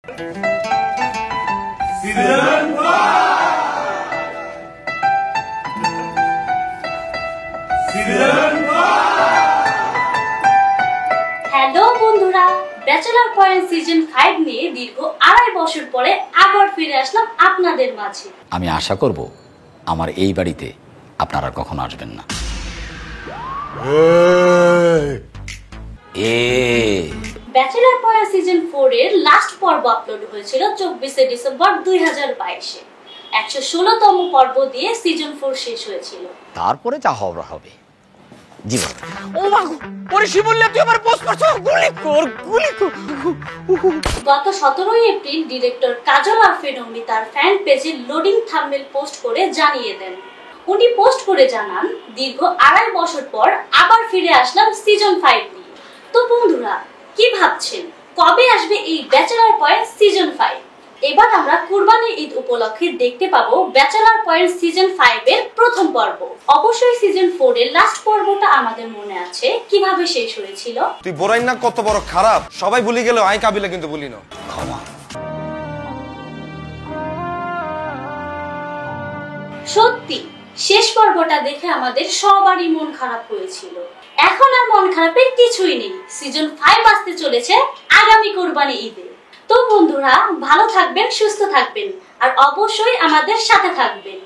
Hello বন্ধুরা, bachelor point season 5 নিয়ে দীর্ঘ 2.5 বছর পরে আবার ফিরে আসলাম আপনাদের মাঝে। আমি আশা করব আমার এই বাড়িতে আপনারা কখনো আসবেন না। ব্যাচেলর পয়েন্ট সিজন 4 এর লাস্ট পর্ব আপলোড হয়েছিল 24 ডিসেম্বর 2022-এ। 116তম পর্ব দিয়ে সিজন 4 শেষ হয়েছিল। তারপরে যা হওয়ার হবে। জীবন ও মা গো, ওরে শিবুল্লা তুই আমার পোস্ট করছ, গুলি কর। গত 17 এপ্রিল ডিরেক্টর কাজল আরফিন উনি তার ফ্যান পেজে লোডিং থাম্বনেল পোস্ট করে জানিয়ে দেন। উনি পোস্ট করে জানান, দীর্ঘ 2.5 বছর পর আবার ফিরে আসলাম সিজন 5 নিয়ে। তো বন্ধুরা, কি ভাবছেন কবে আসবে এই ব্যাচেলর পয়েন্ট সিজন 5? এবার আমরা কুরবানির ঈদ উপলক্ষে দেখতে পাবো ব্যাচেলর পয়েন্ট সিজন 5 এর প্রথম পর্ব। অবশ্যই সিজন 4 এর লাস্ট পর্বটা আমাদের মনে আছে কিভাবে শেষ হয়েছিল। তুই বড়াই না কত বড় খারাপ, সবাই ভুলে গেল, আই কাবিলা কিন্তু ভুলি না। ক্ষমা। সত্যি শেষ পর্বটা দেখে আমাদের সবারই মন খারাপ হয়েছিল। এখন আর মন খারাপের কিছুই নেই। সিজন 5 আসতে চলেছে আগামী কুরবানি ঈদে। তো বন্ধুরা, ভালো থাকবেন, সুস্থ থাকবেন আর অবশ্যই আমাদের সাথে থাকবেন।